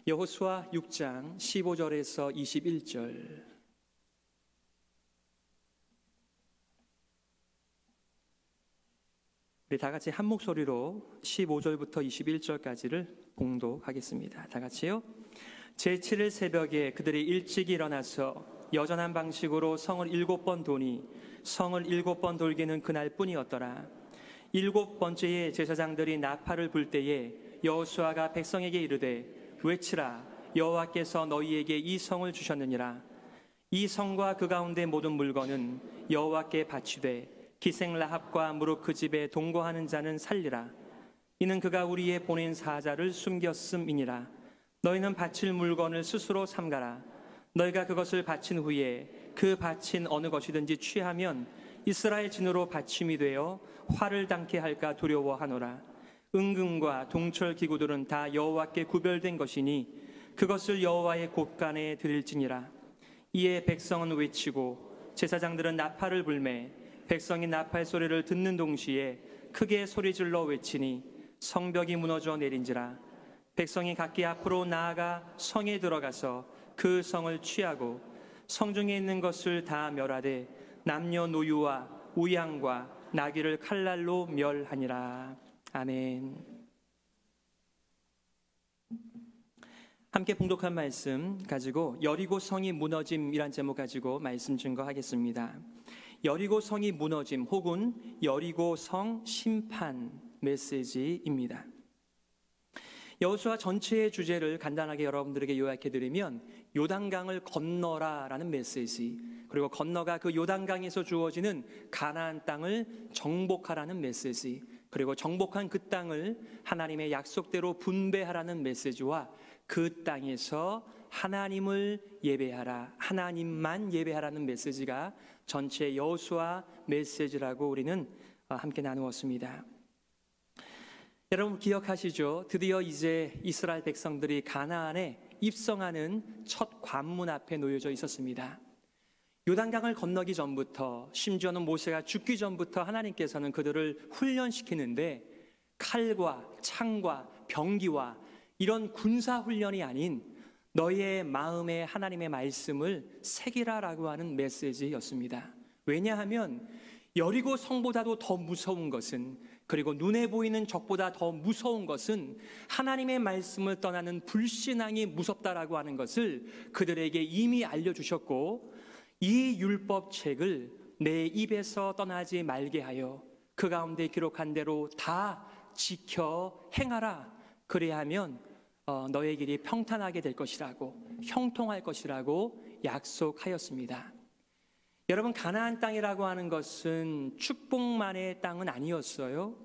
여호수아 6장 15절에서 21절. 우리 다 같이 한 목소리로 15절부터 21절까지를 봉독하겠습니다. 다 같이요. 제7일 새벽에 그들이 일찍 일어나서 여전한 방식으로 성을 7번 도니 성을 7번 돌기는 그날뿐이었더라. 7번째에 제사장들이 나팔을 불 때에 여호수아가 백성에게 이르되 외치라, 여호와께서 너희에게 이 성을 주셨느니라. 이 성과 그 가운데 모든 물건은 여호와께 바치되 기생 라합과 무릇 그 집에 동거하는 자는 살리라. 이는 그가 우리의 보낸 사자를 숨겼음이니라. 너희는 바칠 물건을 스스로 삼가라. 너희가 그것을 바친 후에 그 바친 어느 것이든지 취하면 이스라엘 진으로 받침이 되어 화를 당케 할까 두려워하노라. 은금과 동철 기구들은 다 여호와께 구별된 것이니 그것을 여호와의 곳간에 드릴지니라. 이에 백성은 외치고 제사장들은 나팔을 불매 백성이 나팔 소리를 듣는 동시에 크게 소리질러 외치니 성벽이 무너져 내린지라. 백성이 각기 앞으로 나아가 성에 들어가서 그 성을 취하고 성중에 있는 것을 다 멸하되 남녀노유와 우양과 나귀를 칼날로 멸하니라. 아멘. 함께 봉독한 말씀 가지고 여리고 성이 무너짐이란 제목 가지고 말씀 증거하겠습니다. 여리고 성이 무너짐 혹은 여리고 성 심판 메시지입니다. 여호수아 전체의 주제를 간단하게 여러분들에게 요약해드리면 요단강을 건너라라는 메시지, 그리고 건너가 그 요단강에서 주어지는 가나안 땅을 정복하라는 메시지, 그리고 정복한 그 땅을 하나님의 약속대로 분배하라는 메시지와 그 땅에서 하나님을 예배하라, 하나님만 예배하라는 메시지가 전체 여호수아 메시지라고 우리는 함께 나누었습니다. 여러분 기억하시죠? 드디어 이제 이스라엘 백성들이 가나안에 입성하는 첫 관문 앞에 놓여져 있었습니다. 요단강을 건너기 전부터, 심지어는 모세가 죽기 전부터 하나님께서는 그들을 훈련시키는데 칼과 창과 병기와 이런 군사훈련이 아닌 너희의 마음에 하나님의 말씀을 새기라라고 하는 메시지였습니다. 왜냐하면 여리고 성보다도 더 무서운 것은, 그리고 눈에 보이는 적보다 더 무서운 것은 하나님의 말씀을 떠나는 불신앙이 무섭다라고 하는 것을 그들에게 이미 알려주셨고, 이 율법책을 내 입에서 떠나지 말게 하여 그 가운데 기록한 대로 다 지켜 행하라. 그래야 하면 너의 길이 평탄하게 될 것이라고, 형통할 것이라고 약속하였습니다. 여러분, 가나안 땅이라고 하는 것은 축복만의 땅은 아니었어요.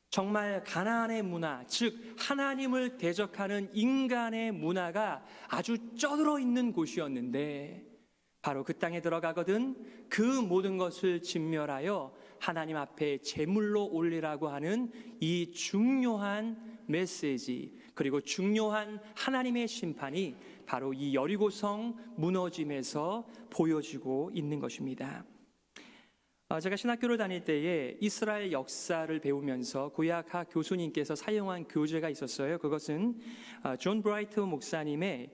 정말 가나안의 문화, 즉 하나님을 대적하는 인간의 문화가 아주 쩌들어 있는 곳이었는데, 바로 그 땅에 들어가거든 그 모든 것을 진멸하여 하나님 앞에 제물로 올리라고 하는 이 중요한 메시지, 그리고 중요한 하나님의 심판이 바로 이 여리고성 무너짐에서 보여지고 있는 것입니다. 제가 신학교를 다닐 때에 이스라엘 역사를 배우면서 구약학 교수님께서 사용한 교재가 있었어요. 그것은 존 브라이트 목사님의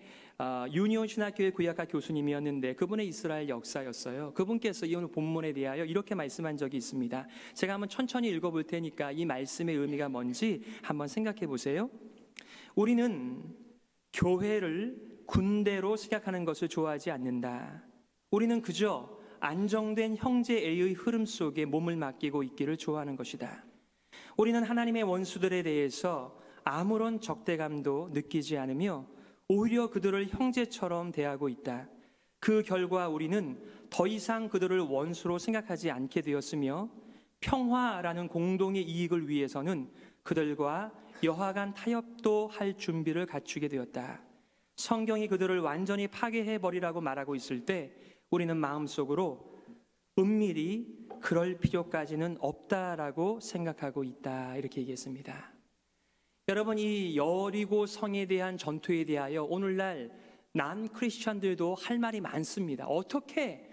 유니온 신학교의 구약학 교수님이었는데 그분의 이스라엘 역사였어요. 그분께서 이 오늘 본문에 대하여 이렇게 말씀한 적이 있습니다. 제가 한번 천천히 읽어볼 테니까 이 말씀의 의미가 뭔지 한번 생각해 보세요. 우리는 교회를 군대로 생각하는 것을 좋아하지 않는다. 우리는 그저 안정된 형제애의 흐름 속에 몸을 맡기고 있기를 좋아하는 것이다. 우리는 하나님의 원수들에 대해서 아무런 적대감도 느끼지 않으며 오히려 그들을 형제처럼 대하고 있다. 그 결과 우리는 더 이상 그들을 원수로 생각하지 않게 되었으며 평화라는 공동의 이익을 위해서는 그들과 여하간 타협도 할 준비를 갖추게 되었다. 성경이 그들을 완전히 파괴해버리라고 말하고 있을 때 우리는 마음속으로 은밀히 그럴 필요까지는 없다라고 생각하고 있다, 이렇게 얘기했습니다. 여러분, 이 여리고 성에 대한 전투에 대하여 오늘날 난 크리스천들도 할 말이 많습니다. 어떻게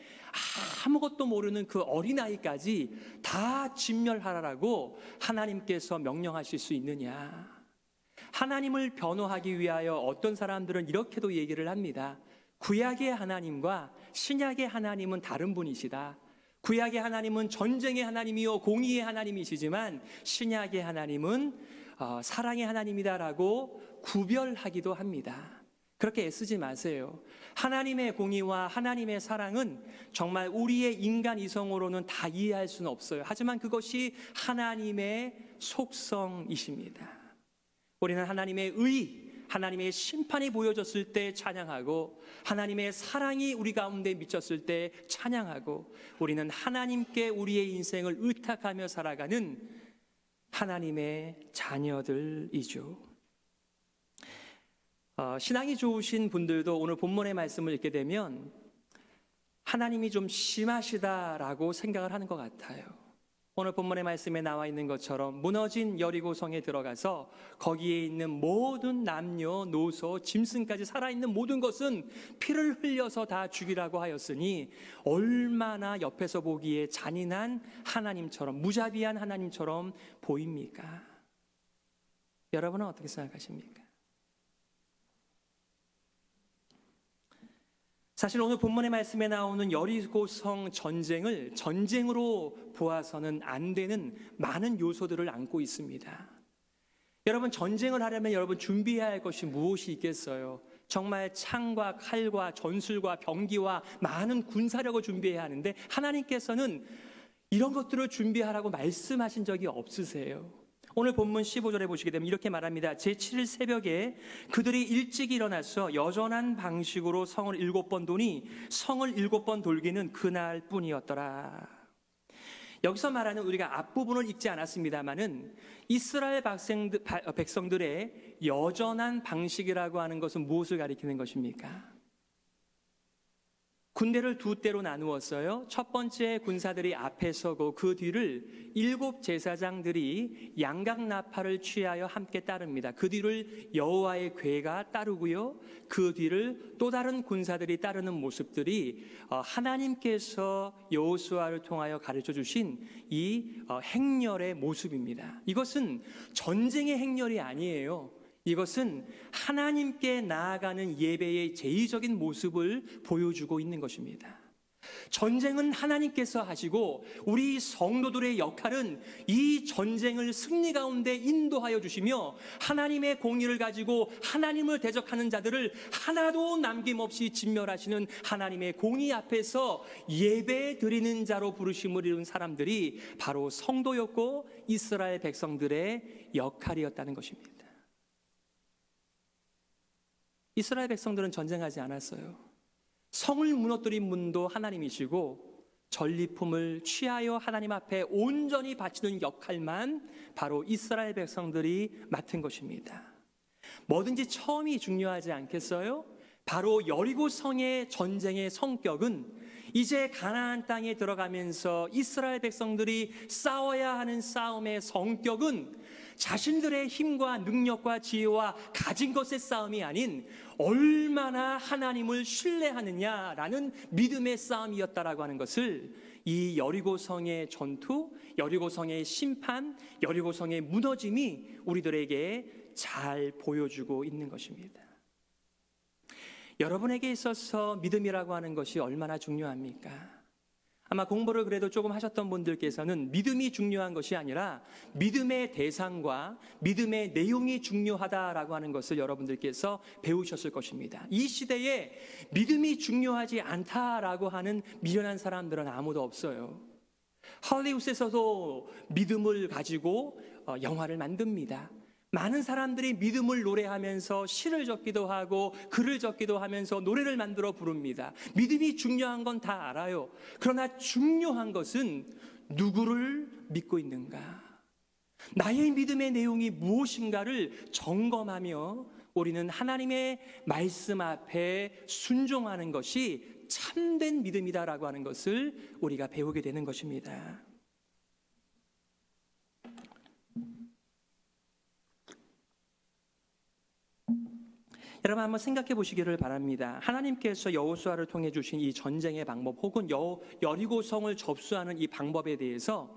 아무것도 모르는 그 어린아이까지 다 진멸하라고 하나님께서 명령하실 수 있느냐? 하나님을 변호하기 위하여 어떤 사람들은 이렇게도 얘기를 합니다. 구약의 하나님과 신약의 하나님은 다른 분이시다. 구약의 하나님은 전쟁의 하나님이요 공의의 하나님이시지만 신약의 하나님은 사랑의 하나님이다라고 구별하기도 합니다. 그렇게 애쓰지 마세요. 하나님의 공의와 하나님의 사랑은 정말 우리의 인간 이성으로는 다 이해할 수는 없어요. 하지만 그것이 하나님의 속성이십니다. 우리는 하나님의 의, 하나님의 심판이 보여졌을 때 찬양하고 하나님의 사랑이 우리 가운데 미쳤을 때 찬양하고 우리는 하나님께 우리의 인생을 의탁하며 살아가는 하나님의 자녀들이죠. 신앙이 좋으신 분들도 오늘 본문의 말씀을 읽게 되면 하나님이 좀 심하시다라고 생각을 하는 것 같아요. 오늘 본문의 말씀에 나와 있는 것처럼 무너진 여리고성에 들어가서 거기에 있는 모든 남녀, 노소, 짐승까지 살아있는 모든 것은 피를 흘려서 다 죽이라고 하였으니 얼마나 옆에서 보기에 잔인한 하나님처럼, 무자비한 하나님처럼 보입니까? 여러분은 어떻게 생각하십니까? 사실 오늘 본문의 말씀에 나오는 여리고성 전쟁을 전쟁으로 보아서는 안 되는 많은 요소들을 안고 있습니다. 여러분, 전쟁을 하려면 여러분 준비해야 할 것이 무엇이 있겠어요? 정말 창과 칼과 전술과 병기와 많은 군사력을 준비해야 하는데 하나님께서는 이런 것들을 준비하라고 말씀하신 적이 없으세요. 오늘 본문 15절에 보시게 되면 이렇게 말합니다. 제7일 새벽에 그들이 일찍 일어나서 여전한 방식으로 성을 7번 도니 성을 7번 돌기는 그날 뿐이었더라. 여기서 말하는 우리가 앞부분을 읽지 않았습니다마는 이스라엘 백성들의 여전한 방식이라고 하는 것은 무엇을 가리키는 것입니까? 군대를 두 때로 나누었어요. 첫 번째 군사들이 앞에 서고 그 뒤를 7 제사장들이 양각나팔을 취하여 함께 따릅니다. 그 뒤를 여호와의 궤가 따르고요. 그 뒤를 또 다른 군사들이 따르는 모습들이 하나님께서 여호수아를 통하여 가르쳐 주신 이 행렬의 모습입니다. 이것은 전쟁의 행렬이 아니에요. 이것은 하나님께 나아가는 예배의 제의적인 모습을 보여주고 있는 것입니다. 전쟁은 하나님께서 하시고 우리 성도들의 역할은 이 전쟁을 승리 가운데 인도하여 주시며 하나님의 공의를 가지고 하나님을 대적하는 자들을 하나도 남김없이 진멸하시는 하나님의 공의 앞에서 예배 드리는 자로 부르심을 이룬 사람들이 바로 성도였고 이스라엘 백성들의 역할이었다는 것입니다. 이스라엘 백성들은 전쟁하지 않았어요. 성을 무너뜨린 분도 하나님이시고 전리품을 취하여 하나님 앞에 온전히 바치는 역할만 바로 이스라엘 백성들이 맡은 것입니다. 뭐든지 처음이 중요하지 않겠어요? 바로 여리고성의 전쟁의 성격은 이제 가나안 땅에 들어가면서 이스라엘 백성들이 싸워야 하는 싸움의 성격은 자신들의 힘과 능력과 지혜와 가진 것의 싸움이 아닌 얼마나 하나님을 신뢰하느냐라는 믿음의 싸움이었다라고 하는 것을 이 여리고성의 전투, 여리고성의 심판, 여리고성의 무너짐이 우리들에게 잘 보여주고 있는 것입니다. 여러분에게 있어서 믿음이라고 하는 것이 얼마나 중요합니까? 아마 공부를 그래도 조금 하셨던 분들께서는 믿음이 중요한 것이 아니라 믿음의 대상과 믿음의 내용이 중요하다라고 하는 것을 여러분들께서 배우셨을 것입니다. 이 시대에 믿음이 중요하지 않다라고 하는 미련한 사람들은 아무도 없어요. 할리우드에서도 믿음을 가지고 영화를 만듭니다. 많은 사람들이 믿음을 노래하면서 시를 적기도 하고 글을 적기도 하면서 노래를 만들어 부릅니다. 믿음이 중요한 건 다 알아요. 그러나 중요한 것은 누구를 믿고 있는가? 나의 믿음의 내용이 무엇인가를 점검하며 우리는 하나님의 말씀 앞에 순종하는 것이 참된 믿음이다라고 하는 것을 우리가 배우게 되는 것입니다. 여러분 한번 생각해 보시기를 바랍니다. 하나님께서 여호수아를 통해 주신 이 전쟁의 방법 혹은 여리고성을 접수하는 이 방법에 대해서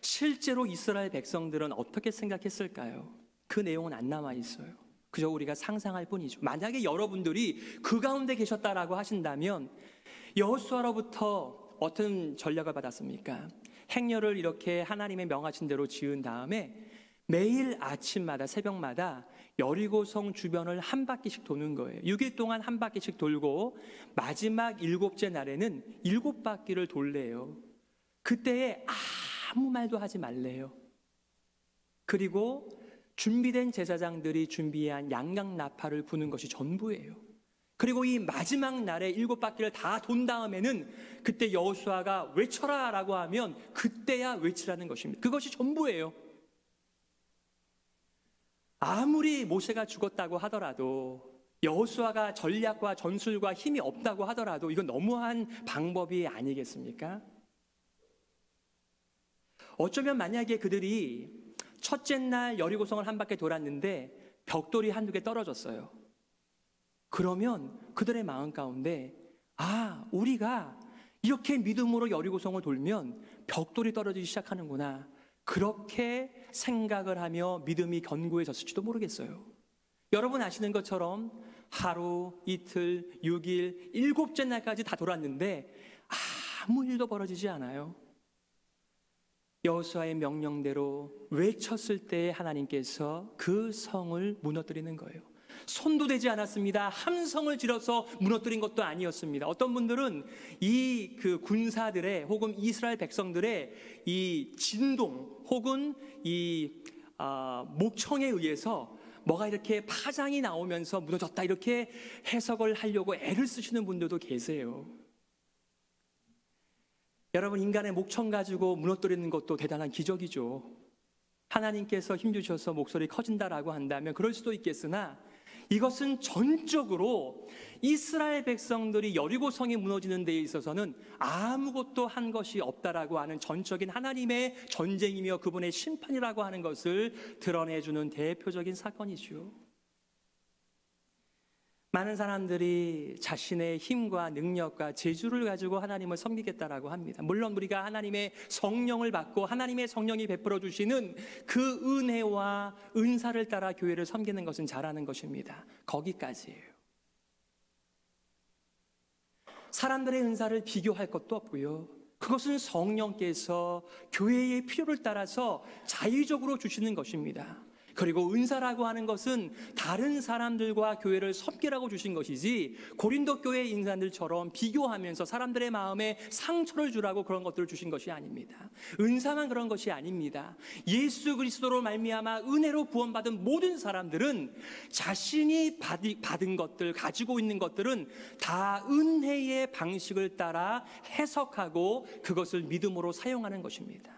실제로 이스라엘 백성들은 어떻게 생각했을까요? 그 내용은 안 남아 있어요. 그저 우리가 상상할 뿐이죠. 만약에 여러분들이 그 가운데 계셨다라고 하신다면 여호수아로부터 어떤 전략을 받았습니까? 행렬을 이렇게 하나님의 명하신 대로 지은 다음에 매일 아침마다 새벽마다 여리고성 주변을 한 바퀴씩 도는 거예요. 6일 동안 한 바퀴씩 돌고 마지막 7째 날에는 7바퀴를 돌래요. 그때에 아무 말도 하지 말래요. 그리고 준비된 제사장들이 준비한 양강나팔을 부는 것이 전부예요. 그리고 이 마지막 날에 7바퀴를 다 돈 다음에는 그때 여호수아가 외쳐라 라고 하면 그때야 외치라는 것입니다. 그것이 전부예요. 아무리 모세가 죽었다고 하더라도, 여호수아가 전략과 전술과 힘이 없다고 하더라도 이건 너무한 방법이 아니겠습니까? 어쩌면 만약에 그들이 첫째 날 여리고성을 한 바퀴 돌았는데 벽돌이 한두 개 떨어졌어요. 그러면 그들의 마음 가운데 우리가 이렇게 믿음으로 여리고성을 돌면 벽돌이 떨어지기 시작하는구나, 그렇게 생각을 하며 믿음이 견고해졌을지도 모르겠어요. 여러분 아시는 것처럼 하루, 이틀, 6일, 7째 날까지 다 돌았는데 아무 일도 벌어지지 않아요. 여호수아의 명령대로 외쳤을 때 하나님께서 그 성을 무너뜨리는 거예요. 손도 대지 않았습니다. 함성을 질러서 무너뜨린 것도 아니었습니다. 어떤 분들은 이 군사들의 혹은 이스라엘 백성들의 이 진동 혹은 이 목청에 의해서 뭐가 이렇게 파장이 나오면서 무너졌다 이렇게 해석을 하려고 애를 쓰시는 분들도 계세요. 여러분, 인간의 목청 가지고 무너뜨리는 것도 대단한 기적이죠. 하나님께서 힘주셔서 목소리 커진다라고 한다면 그럴 수도 있겠으나 이것은 전적으로 이스라엘 백성들이 여리고성이 무너지는 데에 있어서는 아무것도 한 것이 없다라고 하는 전적인 하나님의 전쟁이며 그분의 심판이라고 하는 것을 드러내주는 대표적인 사건이죠. 많은 사람들이 자신의 힘과 능력과 재주를 가지고 하나님을 섬기겠다라고 합니다. 물론 우리가 하나님의 성령을 받고 하나님의 성령이 베풀어 주시는 그 은혜와 은사를 따라 교회를 섬기는 것은 잘하는 것입니다. 거기까지예요. 사람들의 은사를 비교할 것도 없고요. 그것은 성령께서 교회의 필요를 따라서 자의적으로 주시는 것입니다. 그리고 은사라고 하는 것은 다른 사람들과 교회를 섬기라고 주신 것이지 고린도 교회 인사들처럼 비교하면서 사람들의 마음에 상처를 주라고 그런 것들을 주신 것이 아닙니다. 은사만 그런 것이 아닙니다. 예수 그리스도로 말미암아 은혜로 구원받은 모든 사람들은 자신이 받은 것들, 가지고 있는 것들은 다 은혜의 방식을 따라 해석하고 그것을 믿음으로 사용하는 것입니다.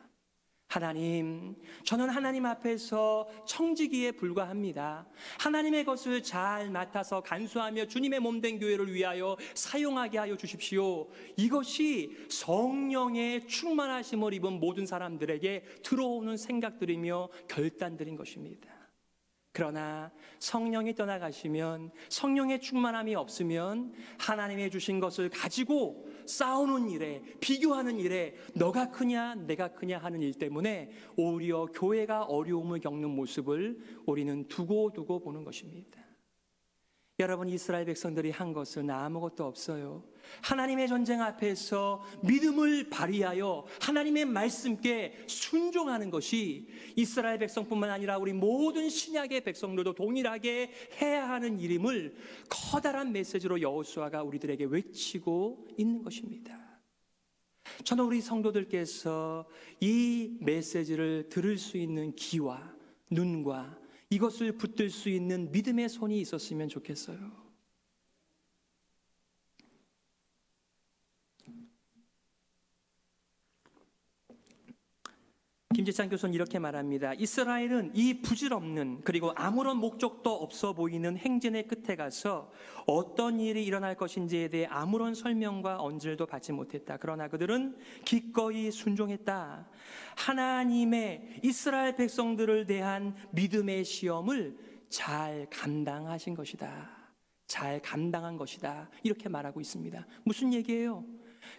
하나님, 저는 하나님 앞에서 청지기에 불과합니다. 하나님의 것을 잘 맡아서 간수하며 주님의 몸된 교회를 위하여 사용하게 하여 주십시오. 이것이 성령의 충만하심을 입은 모든 사람들에게 들어오는 생각들이며 결단들인 것입니다. 그러나 성령이 떠나가시면, 성령의 충만함이 없으면 하나님의 주신 것을 가지고 싸우는 일에, 비교하는 일에 너가 크냐 내가 크냐 하는 일 때문에 오히려 교회가 어려움을 겪는 모습을 우리는 두고두고 보는 것입니다. 여러분, 이스라엘 백성들이 한 것은 아무것도 없어요. 하나님의 전쟁 앞에서 믿음을 발휘하여 하나님의 말씀께 순종하는 것이 이스라엘 백성뿐만 아니라 우리 모든 신약의 백성들도 동일하게 해야 하는 일임을 커다란 메시지로 여호수아가 우리들에게 외치고 있는 것입니다. 저는 우리 성도들께서 이 메시지를 들을 수 있는 귀와 눈과 이것을 붙들 수 있는 믿음의 손이 있었으면 좋겠어요. 김재찬 교수는 이렇게 말합니다. 이스라엘은 이 부질없는 그리고 아무런 목적도 없어 보이는 행진의 끝에 가서 어떤 일이 일어날 것인지에 대해 아무런 설명과 언질도 받지 못했다. 그러나 그들은 기꺼이 순종했다. 하나님의 이스라엘 백성들을 대한 믿음의 시험을 잘 감당하신 것이다. 잘 감당한 것이다. 이렇게 말하고 있습니다. 무슨 얘기예요?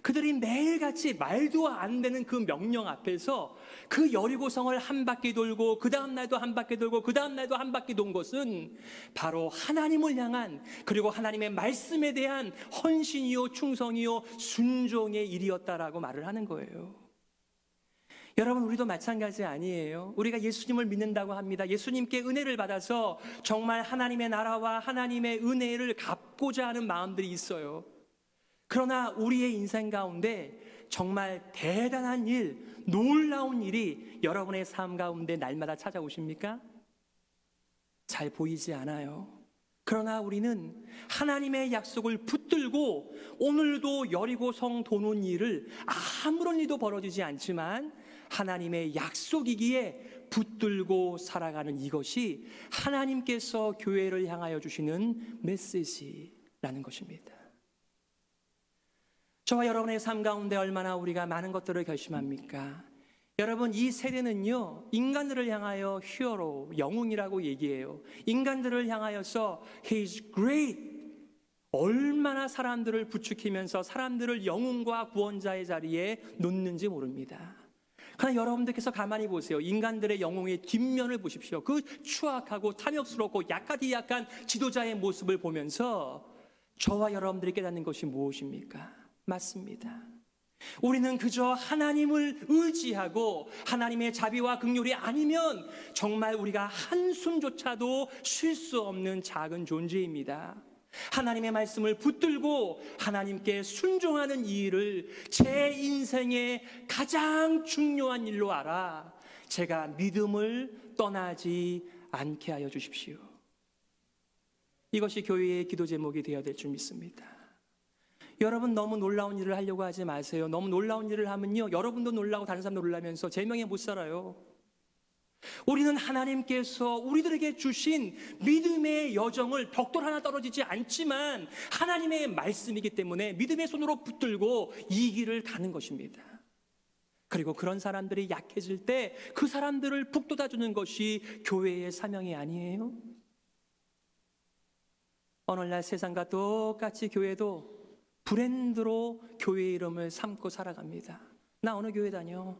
그들이 매일같이 말도 안 되는 그 명령 앞에서 그 여리고성을 한 바퀴 돌고 그 다음 날도 한 바퀴 돌고 그 다음 날도 한 바퀴 돈 것은 바로 하나님을 향한, 그리고 하나님의 말씀에 대한 헌신이요 충성이요 순종의 일이었다라고 말을 하는 거예요. 여러분, 우리도 마찬가지 아니에요? 우리가 예수님을 믿는다고 합니다. 예수님께 은혜를 받아서 정말 하나님의 나라와 하나님의 은혜를 갚고자 하는 마음들이 있어요. 그러나 우리의 인생 가운데 정말 대단한 일, 놀라운 일이 여러분의 삶 가운데 날마다 찾아오십니까? 잘 보이지 않아요. 그러나 우리는 하나님의 약속을 붙들고 오늘도 여리고성 도는 일을 아무런 일도 벌어지지 않지만 하나님의 약속이기에 붙들고 살아가는 이것이 하나님께서 교회를 향하여 주시는 메시지라는 것입니다. 저와 여러분의 삶 가운데 얼마나 우리가 많은 것들을 결심합니까? 여러분, 이 세대는요, 인간들을 향하여 히어로, 영웅이라고 얘기해요. 인간들을 향하여서 He's great. 얼마나 사람들을 부추기면서 사람들을 영웅과 구원자의 자리에 놓는지 모릅니다. 그러나 여러분들께서 가만히 보세요. 인간들의 영웅의 뒷면을 보십시오. 그 추악하고 탐욕스럽고 약한 지도자의 모습을 보면서 저와 여러분들이 깨닫는 것이 무엇입니까? 맞습니다. 우리는 그저 하나님을 의지하고 하나님의 자비와 긍휼이 아니면 정말 우리가 한숨조차도 쉴 수 없는 작은 존재입니다. 하나님의 말씀을 붙들고 하나님께 순종하는 이 일을 제 인생의 가장 중요한 일로 알아 제가 믿음을 떠나지 않게 하여 주십시오. 이것이 교회의 기도 제목이 되어야 될 줄 믿습니다. 여러분, 너무 놀라운 일을 하려고 하지 마세요. 너무 놀라운 일을 하면요, 여러분도 놀라고 다른 사람도 놀라면서 제명에 못 살아요. 우리는 하나님께서 우리들에게 주신 믿음의 여정을 벽돌 하나 떨어지지 않지만 하나님의 말씀이기 때문에 믿음의 손으로 붙들고 이 길을 가는 것입니다. 그리고 그런 사람들이 약해질 때 그 사람들을 북돋아주는 것이 교회의 사명이 아니에요? 오늘날 세상과 똑같이 교회도 브랜드로 교회 이름을 삼고 살아갑니다. 나 어느 교회 다녀?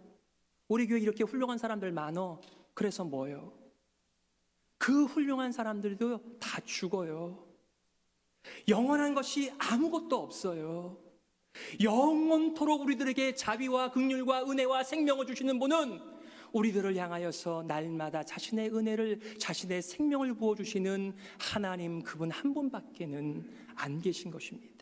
우리 교회 이렇게 훌륭한 사람들 많어. 그래서 뭐요? 그 훌륭한 사람들도 다 죽어요. 영원한 것이 아무것도 없어요. 영원토록 우리들에게 자비와 긍휼과 은혜와 생명을 주시는 분은 우리들을 향하여서 날마다 자신의 은혜를, 자신의 생명을 부어주시는 하나님, 그분 한 분밖에는 안 계신 것입니다.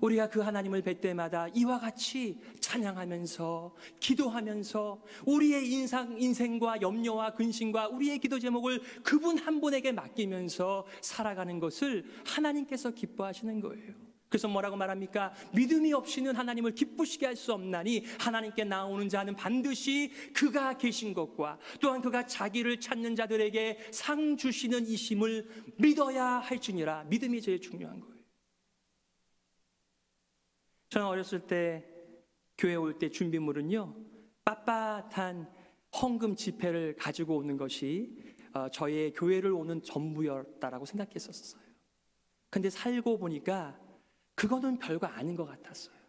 우리가 그 하나님을 뵐 때마다 이와 같이 찬양하면서 기도하면서 우리의 인생과 염려와 근심과 우리의 기도 제목을 그분 한 분에게 맡기면서 살아가는 것을 하나님께서 기뻐하시는 거예요. 그래서 뭐라고 말합니까? 믿음이 없이는 하나님을 기쁘시게 할 수 없나니 하나님께 나오는 자는 반드시 그가 계신 것과 또한 그가 자기를 찾는 자들에게 상 주시는 이심을 믿어야 할지니라. 믿음이 제일 중요한 거예요. 저는 어렸을 때 교회 올 때 준비물은요, 빳빳한 헌금 지폐를 가지고 오는 것이 저의 교회를 오는 전부였다라고 생각했었어요. 근데 살고 보니까 그거는 별거 아닌 것 같았어요.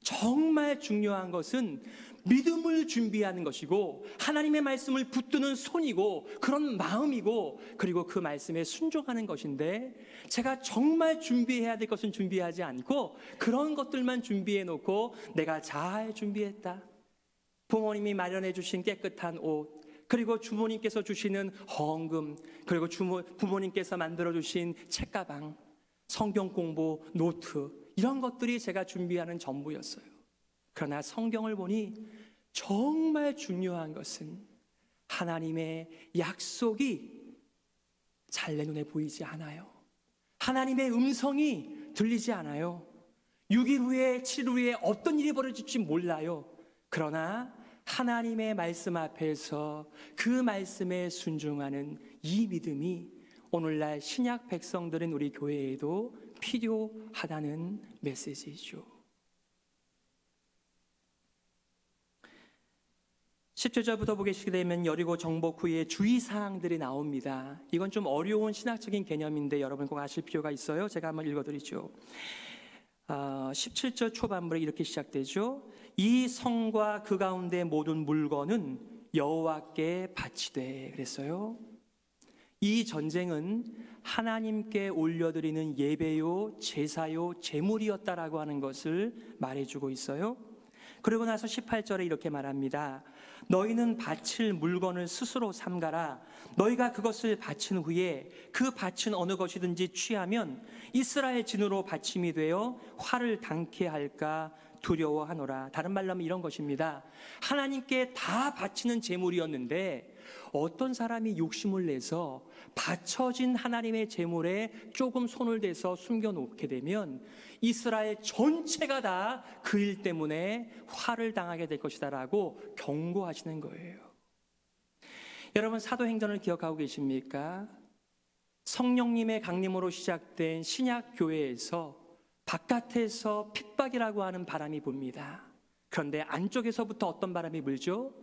정말 중요한 것은 믿음을 준비하는 것이고 하나님의 말씀을 붙드는 손이고 그런 마음이고 그리고 그 말씀에 순종하는 것인데 제가 정말 준비해야 될 것은 준비하지 않고 그런 것들만 준비해 놓고 내가 잘 준비했다. 부모님이 마련해 주신 깨끗한 옷, 그리고 주모님께서 주시는 헌금, 그리고 부모님께서 만들어 주신 책가방, 성경 공부, 노트, 이런 것들이 제가 준비하는 전부였어요. 그러나 성경을 보니 정말 중요한 것은 하나님의 약속이 잘 내 눈에 보이지 않아요. 하나님의 음성이 들리지 않아요. 6일 후에 7일 후에 어떤 일이 벌어질지 몰라요. 그러나 하나님의 말씀 앞에서 그 말씀에 순종하는 이 믿음이 오늘날 신약 백성들인 우리 교회에도 필요하다는 메시지죠. 10절부터 보시게 되면 여리고 정복 후에 주의사항들이 나옵니다. 이건 좀 어려운 신학적인 개념인데 여러분 꼭 아실 필요가 있어요. 제가 한번 읽어드리죠. 17절 초반부에 이렇게 시작되죠. 이 성과 그 가운데 모든 물건은 여호와께 바치되 그랬어요. 이 전쟁은 하나님께 올려드리는 예배요, 제사요, 제물이었다라고 하는 것을 말해주고 있어요. 그러고 나서 18절에 이렇게 말합니다. 너희는 바칠 물건을 스스로 삼가라. 너희가 그것을 바친 후에 그 바친 어느 것이든지 취하면 이스라엘 진으로 바침이 되어 화를 당케 할까 두려워하노라. 다른 말로 하면 이런 것입니다. 하나님께 다 바치는 제물이었는데 어떤 사람이 욕심을 내서 바쳐진 하나님의 제물에 조금 손을 대서 숨겨놓게 되면 이스라엘 전체가 다 그 일 때문에 화를 당하게 될 것이다 라고 경고하시는 거예요. 여러분, 사도행전을 기억하고 계십니까? 성령님의 강림으로 시작된 신약 교회에서 바깥에서 핍박이라고 하는 바람이 붑니다. 그런데 안쪽에서부터 어떤 바람이 불죠?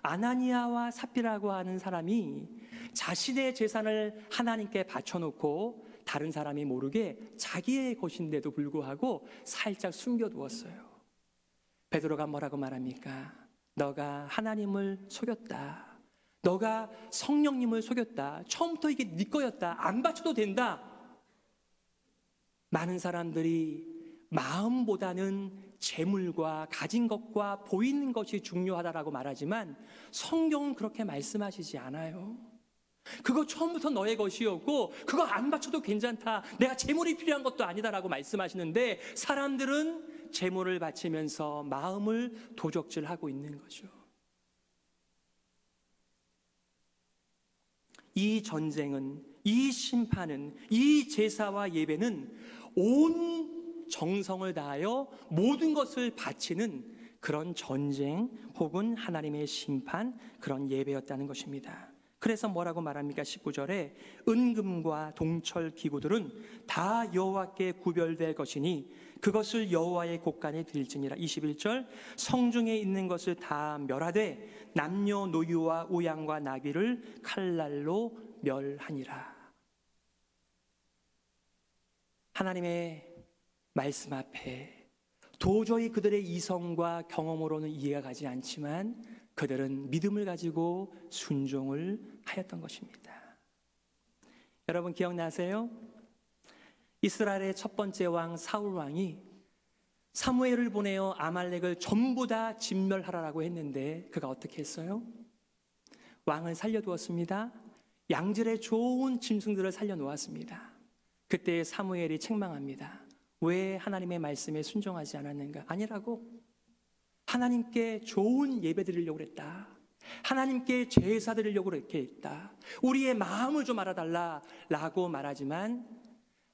아나니아와 삽비라고 하는 사람이 자신의 재산을 하나님께 바쳐놓고 다른 사람이 모르게 자기의 것인데도 불구하고 살짝 숨겨두었어요. 베드로가 뭐라고 말합니까? 너가 하나님을 속였다. 너가 성령님을 속였다. 처음부터 이게 네 거였다. 안 바쳐도 된다. 많은 사람들이 마음보다는 재물과 가진 것과 보이는 것이 중요하다라고 말하지만 성경은 그렇게 말씀하시지 않아요. 그거 처음부터 너의 것이었고 그거 안 바쳐도 괜찮다. 내가 재물이 필요한 것도 아니다라고 말씀하시는데 사람들은 재물을 바치면서 마음을 도적질하고 있는 거죠. 이 전쟁은, 이 심판은, 이 제사와 예배는 온 정성을 다하여 모든 것을 바치는 그런 전쟁 혹은 하나님의 심판, 그런 예배였다는 것입니다. 그래서 뭐라고 말합니까? 19절에 은금과 동철 기구들은 다 여호와께 구별될 것이니 그것을 여호와의 곳간에 드릴지니라. 21절 성중에 있는 것을 다 멸하되 남녀노유와 우양과 나귀를 칼날로 멸하니라. 하나님의 말씀 앞에 도저히 그들의 이성과 경험으로는 이해가 가지 않지만 그들은 믿음을 가지고 순종을 하였던 것입니다. 여러분 기억나세요? 이스라엘의 첫 번째 왕 사울 왕이 사무엘을 보내어 아말렉을 전부 다 진멸하라고 했는데 그가 어떻게 했어요? 왕을 살려두었습니다. 양질의 좋은 짐승들을 살려놓았습니다. 그때 사무엘이 책망합니다. 왜 하나님의 말씀에 순종하지 않았는가? 아니라고. 하나님께 좋은 예배 드리려고 그랬다. 하나님께 제사 드리려고 그렇게 했다. 우리의 마음을 좀 알아달라 라고 말하지만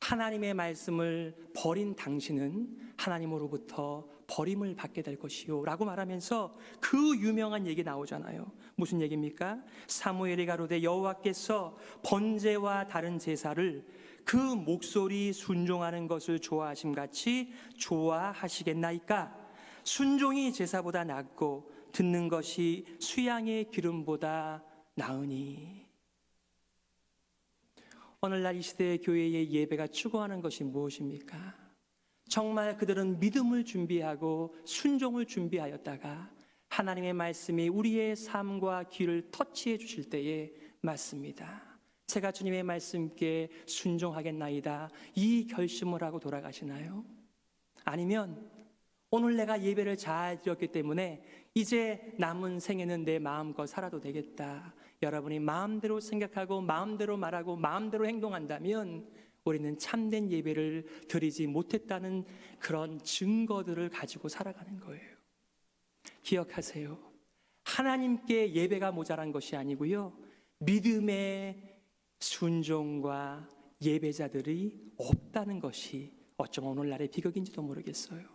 하나님의 말씀을 버린 당신은 하나님으로부터 버림을 받게 될 것이요 라고 말하면서 그 유명한 얘기 나오잖아요. 무슨 얘기입니까? 사무엘이 가로되 여호와께서 번제와 다른 제사를 그 목소리 순종하는 것을 좋아하심같이 좋아하시겠나이까? 순종이 제사보다 낫고 듣는 것이 수양의 기름보다 나으니. 오늘날 이 시대의 교회의 예배가 추구하는 것이 무엇입니까? 정말 그들은 믿음을 준비하고 순종을 준비하였다가 하나님의 말씀이 우리의 삶과 귀를 터치해 주실 때에 맞습니다. 제가 주님의 말씀께 순종하겠나이다 이 결심을 하고 돌아가시나요? 아니면 오늘 내가 예배를 잘 드렸기 때문에 이제 남은 생에는 내 마음껏 살아도 되겠다. 여러분이 마음대로 생각하고 마음대로 말하고 마음대로 행동한다면 우리는 참된 예배를 드리지 못했다는 그런 증거들을 가지고 살아가는 거예요. 기억하세요. 하나님께 예배가 모자란 것이 아니고요. 믿음의 순종과 예배자들이 없다는 것이 어쩌면 오늘날의 비극인지도 모르겠어요.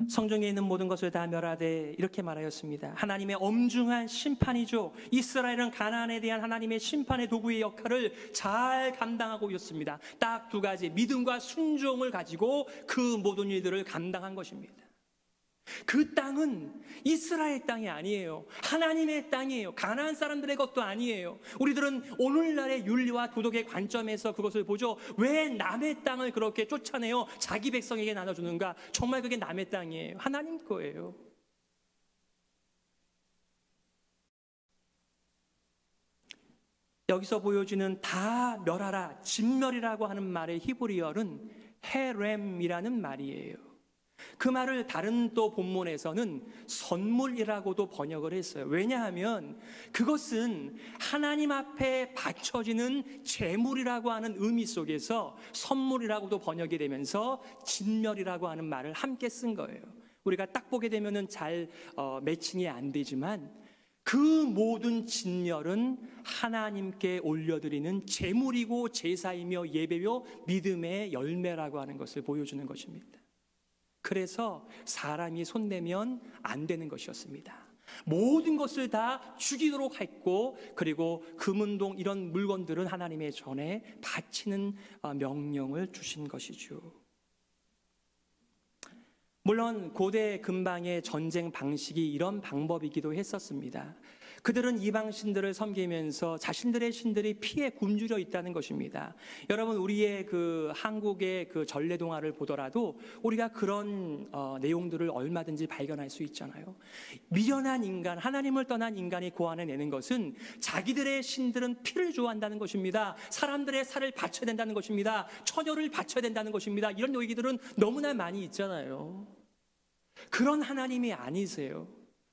성경에 있는 모든 것을 다 멸하되 이렇게 말하였습니다. 하나님의 엄중한 심판이죠. 이스라엘은 가나안에 대한 하나님의 심판의 도구의 역할을 잘 감당하고 있었습니다. 딱 두 가지, 믿음과 순종을 가지고 그 모든 일들을 감당한 것입니다. 그 땅은 이스라엘 땅이 아니에요. 하나님의 땅이에요. 가나안 사람들의 것도 아니에요. 우리들은 오늘날의 윤리와 도덕의 관점에서 그것을 보죠. 왜 남의 땅을 그렇게 쫓아내요? 자기 백성에게 나눠주는가? 정말 그게 남의 땅이에요. 하나님 거예요. 여기서 보여주는 다 멸하라, 진멸이라고 하는 말의 히브리어는 헤렘이라는 말이에요. 그 말을 다른 또 본문에서는 선물이라고도 번역을 했어요. 왜냐하면 그것은 하나님 앞에 바쳐지는 제물이라고 하는 의미 속에서 선물이라고도 번역이 되면서 진멸이라고 하는 말을 함께 쓴 거예요. 우리가 딱 보게 되면은 잘 매칭이 안 되지만 그 모든 진멸은 하나님께 올려드리는 제물이고 제사이며 예배며 믿음의 열매라고 하는 것을 보여주는 것입니다. 그래서 사람이 손대면 안 되는 것이었습니다. 모든 것을 다 죽이도록 했고, 그리고 금은동 이런 물건들은 하나님의 전에 바치는 명령을 주신 것이죠. 물론 고대 근방의 전쟁 방식이 이런 방법이기도 했었습니다. 그들은 이방 신들을 섬기면서 자신들의 신들이 피에 굶주려 있다는 것입니다. 여러분, 우리의 그 한국의 그 전래동화를 보더라도 우리가 그런 내용들을 얼마든지 발견할 수 있잖아요. 미련한 인간, 하나님을 떠난 인간이 고안해내는 것은 자기들의 신들은 피를 좋아한다는 것입니다. 사람들의 살을 바쳐야 된다는 것입니다. 처녀를 바쳐야 된다는 것입니다. 이런 얘기들은 너무나 많이 있잖아요. 그런 하나님이 아니세요.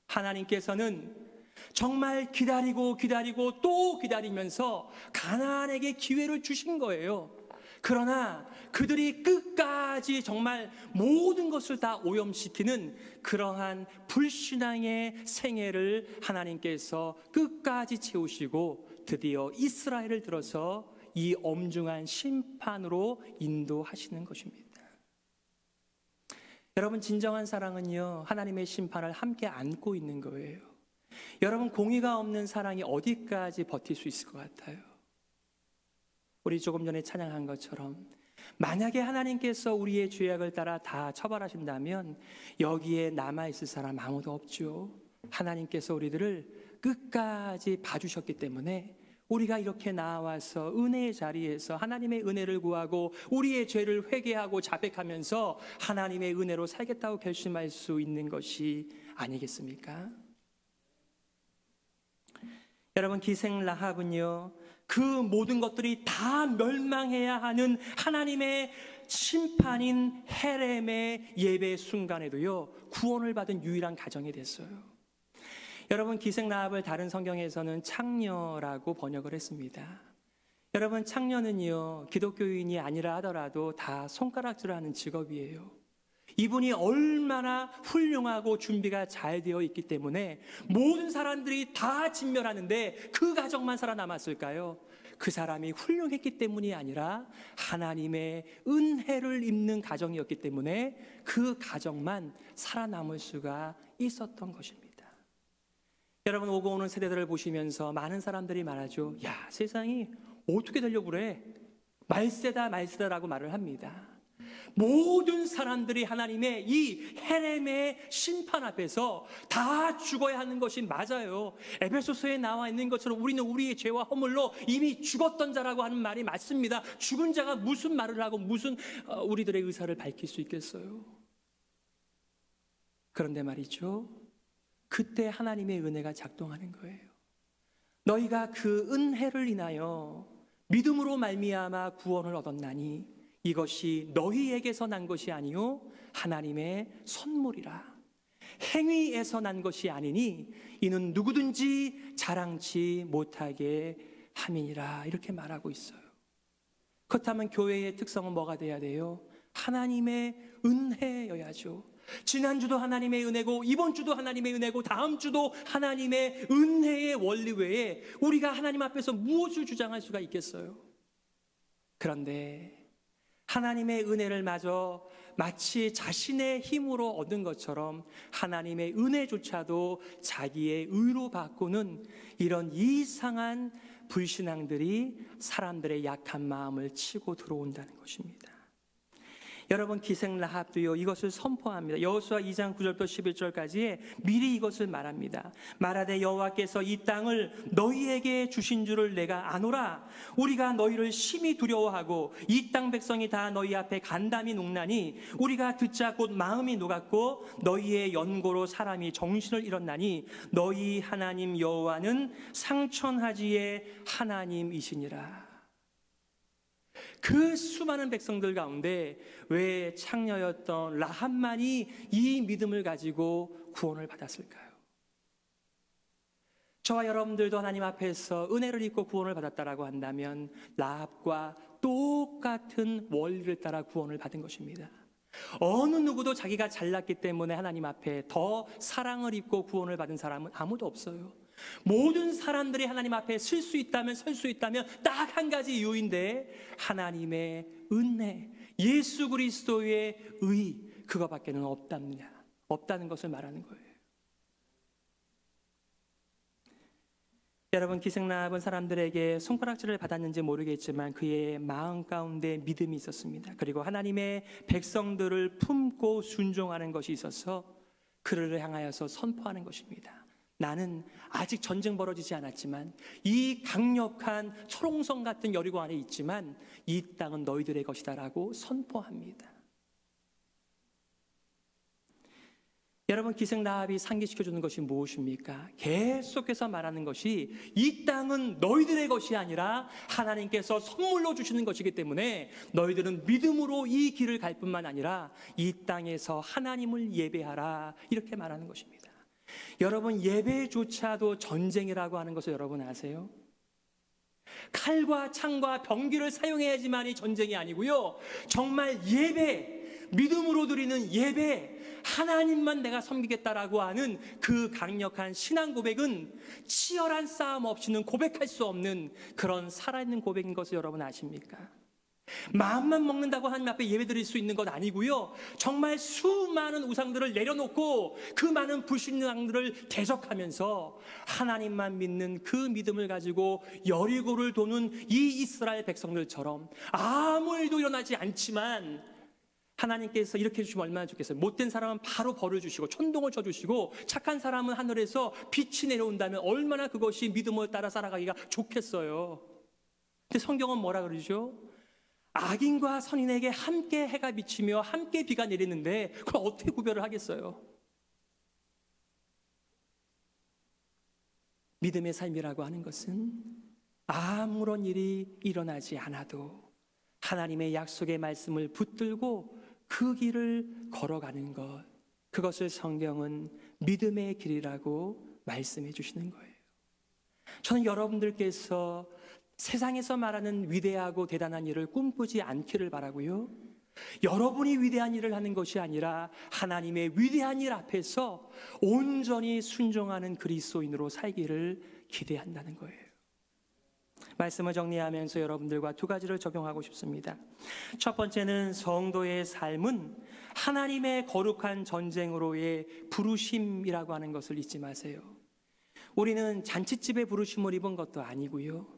하나님께서는 정말 기다리고 또 기다리면서 가나안에게 기회를 주신 거예요. 그러나 그들이 끝까지 정말 모든 것을 다 오염시키는 그러한 불신앙의 생애를 하나님께서 끝까지 채우시고 드디어 이스라엘을 들어서 이 엄중한 심판으로 인도하시는 것입니다. 여러분, 진정한 사랑은요, 하나님의 심판을 함께 안고 있는 거예요. 여러분, 공의가 없는 사랑이 어디까지 버틸 수 있을 것 같아요? 우리 조금 전에 찬양한 것처럼 만약에 하나님께서 우리의 죄악을 따라 다 처벌하신다면 여기에 남아있을 사람 아무도 없죠. 하나님께서 우리들을 끝까지 봐주셨기 때문에 우리가 이렇게 나와서 은혜의 자리에서 하나님의 은혜를 구하고 우리의 죄를 회개하고 자백하면서 하나님의 은혜로 살겠다고 결심할 수 있는 것이 아니겠습니까? 여러분, 기생 라합은요, 그 모든 것들이 다 멸망해야 하는 하나님의 심판인 헤렘의 예배 순간에도요, 구원을 받은 유일한 가정이 됐어요. 여러분, 기생 라합을 다른 성경에서는 창녀라고 번역을 했습니다. 여러분, 창녀는요, 기독교인이 아니라 하더라도 다 손가락질하는 직업이에요. 이분이 얼마나 훌륭하고 준비가 잘 되어 있기 때문에 모든 사람들이 다 진멸하는데 그 가정만 살아남았을까요? 그 사람이 훌륭했기 때문이 아니라 하나님의 은혜를 입는 가정이었기 때문에 그 가정만 살아남을 수가 있었던 것입니다. 여러분, 오고 오는 세대들을 보시면서 많은 사람들이 말하죠. 야, 세상이 어떻게 되려고 그래? 말세다라고 말을 합니다. 모든 사람들이 하나님의 이 헤렘의 심판 앞에서 다 죽어야 하는 것이 맞아요. 에베소서에 나와 있는 것처럼 우리는 우리의 죄와 허물로 이미 죽었던 자라고 하는 말이 맞습니다. 죽은 자가 무슨 말을 하고 무슨 우리들의 의사를 밝힐 수 있겠어요? 그런데 말이죠, 그때 하나님의 은혜가 작동하는 거예요. 너희가 그 은혜를 인하여 믿음으로 말미암아 구원을 얻었나니 이것이 너희에게서 난 것이 아니요 하나님의 선물이라. 행위에서 난 것이 아니니 이는 누구든지 자랑치 못하게 함이니라. 이렇게 말하고 있어요. 그렇다면 교회의 특성은 뭐가 돼야 돼요? 하나님의 은혜여야죠. 지난주도 하나님의 은혜고 이번 주도 하나님의 은혜고 다음 주도 하나님의 은혜의 원리 외에 우리가 하나님 앞에서 무엇을 주장할 수가 있겠어요? 그런데 하나님의 은혜를 마저 마치 자신의 힘으로 얻은 것처럼 하나님의 은혜조차도 자기의 의로 바꾸는 이런 이상한 불신앙들이 사람들의 약한 마음을 치고 들어온다는 것입니다. 여러분, 기생 라합도요 이것을 선포합니다. 여호수아 2장 9절부터 11절까지에 미리 이것을 말합니다. 말하되 여호와께서 이 땅을 너희에게 주신 줄을 내가 아노라. 우리가 너희를 심히 두려워하고 이 땅 백성이 다 너희 앞에 간담이 녹나니 우리가 듣자 곧 마음이 녹았고 너희의 연고로 사람이 정신을 잃었나니 너희 하나님 여호와는 상천하지의 하나님이시니라. 그 수많은 백성들 가운데 왜 창녀였던 라합만이 이 믿음을 가지고 구원을 받았을까요? 저와 여러분들도 하나님 앞에서 은혜를 입고 구원을 받았다라고 한다면 라합과 똑같은 원리를 따라 구원을 받은 것입니다. 어느 누구도 자기가 잘났기 때문에 하나님 앞에 더 사랑을 입고 구원을 받은 사람은 아무도 없어요. 모든 사람들이 하나님 앞에 설 수 있다면 딱 한 가지 이유인데 하나님의 은혜, 예수 그리스도의 의, 그거밖에는 없다는 것을 말하는 거예요. 여러분, 기생라합은 사람들에게 손가락질을 받았는지 모르겠지만 그의 마음 가운데 믿음이 있었습니다. 그리고 하나님의 백성들을 품고 순종하는 것이 있어서 그를 향하여서 선포하는 것입니다. 나는 아직 전쟁 벌어지지 않았지만 이 강력한 초롱성 같은 여리고 안에 있지만 이 땅은 너희들의 것이다라고 선포합니다. 여러분, 기생라합이 상기시켜주는 것이 무엇입니까? 계속해서 말하는 것이 이 땅은 너희들의 것이 아니라 하나님께서 선물로 주시는 것이기 때문에 너희들은 믿음으로 이 길을 갈 뿐만 아니라 이 땅에서 하나님을 예배하라, 이렇게 말하는 것입니다. 여러분, 예배조차도 전쟁이라고 하는 것을 여러분 아세요? 칼과 창과 병기를 사용해야지만이 전쟁이 아니고요, 정말 예배, 믿음으로 드리는 예배, 하나님만 내가 섬기겠다라고 하는 그 강력한 신앙 고백은 치열한 싸움 없이는 고백할 수 없는 그런 살아있는 고백인 것을 여러분 아십니까? 마음만 먹는다고 하나님 앞에 예배드릴 수 있는 것 아니고요, 정말 수많은 우상들을 내려놓고 그 많은 불신앙들을 대적하면서 하나님만 믿는 그 믿음을 가지고 여리고를 도는 이 이스라엘 백성들처럼 아무 일도 일어나지 않지만 하나님께서 이렇게 해주시면 얼마나 좋겠어요. 못된 사람은 바로 벌을 주시고 천둥을 쳐주시고 착한 사람은 하늘에서 빛이 내려온다면 얼마나 그것이 믿음을 따라 살아가기가 좋겠어요. 근데 성경은 뭐라 그러죠? 악인과 선인에게 함께 해가 비치며 함께 비가 내리는데 그걸 어떻게 구별을 하겠어요? 믿음의 삶이라고 하는 것은 아무런 일이 일어나지 않아도 하나님의 약속의 말씀을 붙들고 그 길을 걸어가는 것, 그것을 성경은 믿음의 길이라고 말씀해 주시는 거예요. 저는 여러분들께서 세상에서 말하는 위대하고 대단한 일을 꿈꾸지 않기를 바라고요, 여러분이 위대한 일을 하는 것이 아니라 하나님의 위대한 일 앞에서 온전히 순종하는 그리스도인으로 살기를 기대한다는 거예요. 말씀을 정리하면서 여러분들과 두 가지를 적용하고 싶습니다. 첫 번째는 성도의 삶은 하나님의 거룩한 전쟁으로의 부르심이라고 하는 것을 잊지 마세요. 우리는 잔치집에 부르심을 입은 것도 아니고요,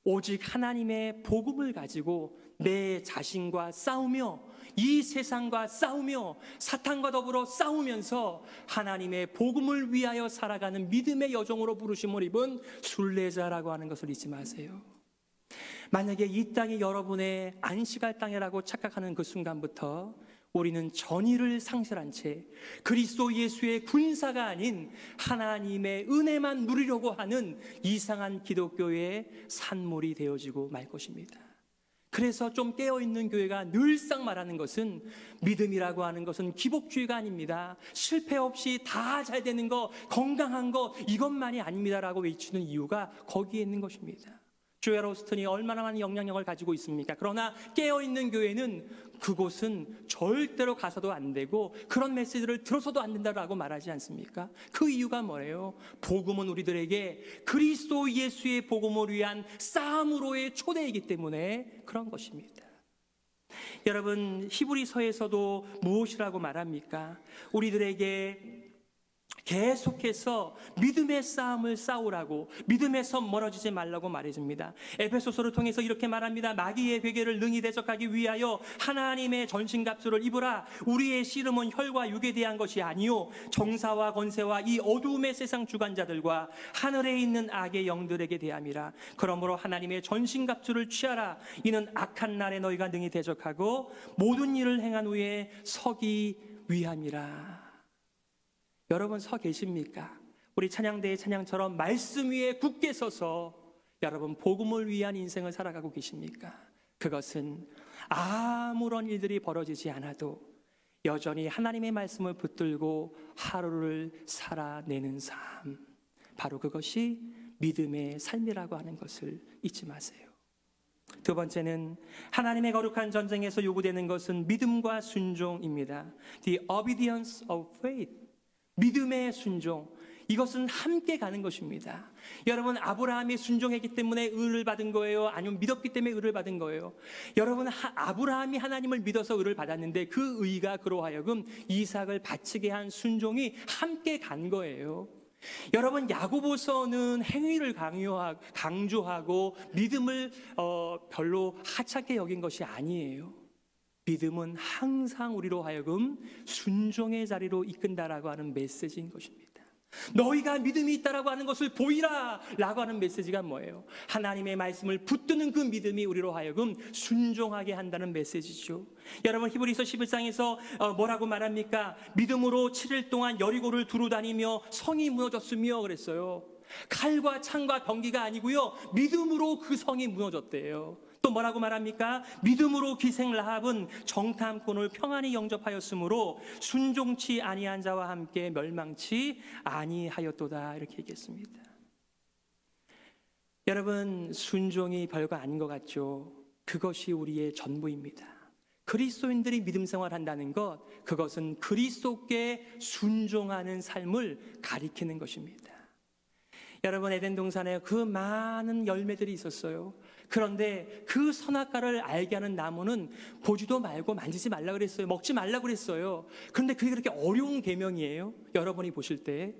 오직 하나님의 복음을 가지고 내 자신과 싸우며 이 세상과 싸우며 사탄과 더불어 싸우면서 하나님의 복음을 위하여 살아가는 믿음의 여정으로 부르심을 입은 순례자라고 하는 것을 잊지 마세요. 만약에 이 땅이 여러분의 안식할 땅이라고 착각하는 그 순간부터 우리는 전의를 상실한 채 그리스도 예수의 군사가 아닌 하나님의 은혜만 누리려고 하는 이상한 기독교의 산물이 되어지고 말 것입니다. 그래서 좀 깨어있는 교회가 늘상 말하는 것은 믿음이라고 하는 것은 기복주의가 아닙니다. 실패 없이 다 잘 되는 거, 건강한 거, 이것만이 아닙니다라고 외치는 이유가 거기에 있는 것입니다. 조엘 오스틴이 얼마나 많은 영향력을 가지고 있습니까? 그러나 깨어있는 교회는 그곳은 절대로 가서도 안 되고 그런 메시지를 들어서도 안 된다라고 말하지 않습니까? 그 이유가 뭐예요? 복음은 우리들에게 그리스도 예수의 복음을 위한 싸움으로의 초대이기 때문에 그런 것입니다. 여러분, 히브리서에서도 무엇이라고 말합니까? 우리들에게 계속해서 믿음의 싸움을 싸우라고, 믿음에서 멀어지지 말라고 말해줍니다. 에베소서를 통해서 이렇게 말합니다. 마귀의 괴계를 능히 대적하기 위하여 하나님의 전신갑주를 입으라. 우리의 씨름은 혈과 육에 대한 것이 아니요 정사와 권세와 이 어두움의 세상 주관자들과 하늘에 있는 악의 영들에게 대함이라. 그러므로 하나님의 전신갑주를 취하라. 이는 악한 날에 너희가 능히 대적하고 모든 일을 행한 후에 서기 위함이라. 여러분 서 계십니까? 우리 찬양대의 찬양처럼 말씀 위에 굳게 서서 여러분 복음을 위한 인생을 살아가고 계십니까? 그것은 아무런 일들이 벌어지지 않아도 여전히 하나님의 말씀을 붙들고 하루를 살아내는 삶, 바로 그것이 믿음의 삶이라고 하는 것을 잊지 마세요. 두 번째는 하나님의 거룩한 전쟁에서 요구되는 것은 믿음과 순종입니다. The obedience of faith. 믿음의 순종, 이것은 함께 가는 것입니다. 여러분, 아브라함이 순종했기 때문에 의를 받은 거예요? 아니면 믿었기 때문에 의를 받은 거예요? 여러분, 아브라함이 하나님을 믿어서 의를 받았는데 그 의가 그로 하여금 이삭을 바치게 한 순종이 함께 간 거예요. 여러분, 야고보서는 행위를 강조하고 믿음을 별로 하찮게 여긴 것이 아니에요. 믿음은 항상 우리로 하여금 순종의 자리로 이끈다라고 하는 메시지인 것입니다. 너희가 믿음이 있다라고 하는 것을 보이라 라고 하는 메시지가 뭐예요? 하나님의 말씀을 붙드는 그 믿음이 우리로 하여금 순종하게 한다는 메시지죠. 여러분, 히브리서 11장에서 뭐라고 말합니까? 믿음으로 7일 동안 여리고를 두루 다니며 성이 무너졌으며 그랬어요. 칼과 창과 병기가 아니고요, 믿음으로 그 성이 무너졌대요. 또 뭐라고 말합니까? 믿음으로 기생 라합은 정탐꾼을 평안히 영접하였으므로 순종치 아니한 자와 함께 멸망치 아니하였도다, 이렇게 얘기했습니다. 여러분, 순종이 별거 아닌 것 같죠? 그것이 우리의 전부입니다. 그리스도인들이 믿음 생활한다는 것, 그것은 그리스도께 순종하는 삶을 가리키는 것입니다. 여러분, 에덴 동산에 그 많은 열매들이 있었어요. 그런데 그 선악과를 알게 하는 나무는 보지도 말고 만지지 말라 그랬어요. 먹지 말라 그랬어요. 그런데 그게 그렇게 어려운 계명이에요? 여러분이 보실 때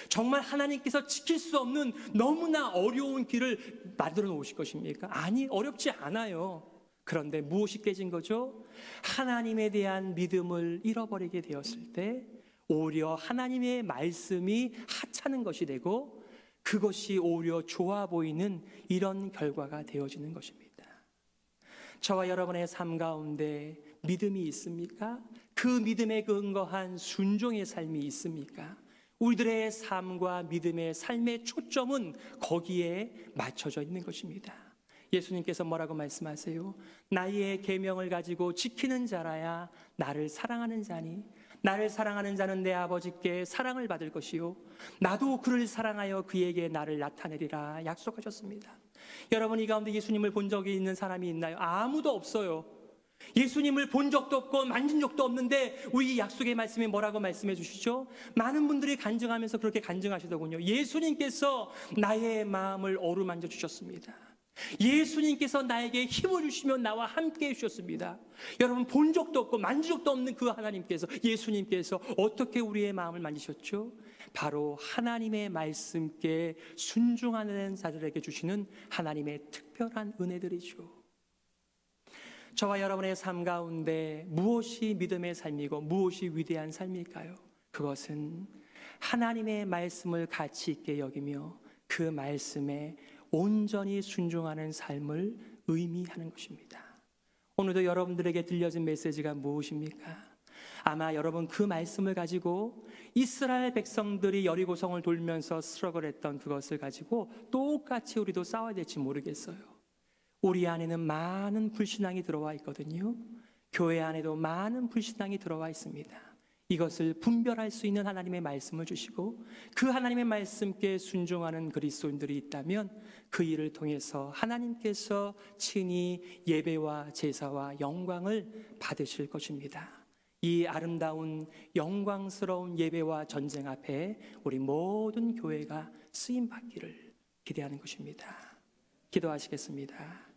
정말 하나님께서 지킬 수 없는 너무나 어려운 길을 만들어 놓으실 것입니까? 아니, 어렵지 않아요. 그런데 무엇이 깨진 거죠? 하나님에 대한 믿음을 잃어버리게 되었을 때 오히려 하나님의 말씀이 하찮은 것이 되고 그것이 오히려 좋아 보이는 이런 결과가 되어지는 것입니다. 저와 여러분의 삶 가운데 믿음이 있습니까? 그 믿음에 근거한 순종의 삶이 있습니까? 우리들의 삶과 믿음의 삶의 초점은 거기에 맞춰져 있는 것입니다. 예수님께서 뭐라고 말씀하세요? 나의 계명을 가지고 지키는 자라야 나를 사랑하는 자니 나를 사랑하는 자는 내 아버지께 사랑을 받을 것이요 나도 그를 사랑하여 그에게 나를 나타내리라 약속하셨습니다. 여러분, 이 가운데 예수님을 본 적이 있는 사람이 있나요? 아무도 없어요. 예수님을 본 적도 없고 만진 적도 없는데 우리 약속의 말씀이 뭐라고 말씀해 주시죠? 많은 분들이 간증하면서 그렇게 간증하시더군요. 예수님께서 나의 마음을 어루만져 주셨습니다. 예수님께서 나에게 힘을 주시며 나와 함께 해주셨습니다. 여러분, 본 적도 없고 만진 적도 없는 그 하나님께서, 예수님께서 어떻게 우리의 마음을 만지셨죠? 바로 하나님의 말씀께 순종하는 자들에게 주시는 하나님의 특별한 은혜들이죠. 저와 여러분의 삶 가운데 무엇이 믿음의 삶이고 무엇이 위대한 삶일까요? 그것은 하나님의 말씀을 가치 있게 여기며 그 말씀에 온전히 순종하는 삶을 의미하는 것입니다. 오늘도 여러분들에게 들려진 메시지가 무엇입니까? 아마 여러분 그 말씀을 가지고 이스라엘 백성들이 여리고성을 돌면서 스트러글했던 그것을 가지고 똑같이 우리도 싸워야 될지 모르겠어요. 우리 안에는 많은 불신앙이 들어와 있거든요. 교회 안에도 많은 불신앙이 들어와 있습니다. 이것을 분별할 수 있는 하나님의 말씀을 주시고 그 하나님의 말씀께 순종하는 그리스도인들이 있다면 그 일을 통해서 하나님께서 친히 예배와 제사와 영광을 받으실 것입니다. 이 아름다운 영광스러운 예배와 전쟁 앞에 우리 모든 교회가 쓰임받기를 기대하는 것입니다. 기도하시겠습니다.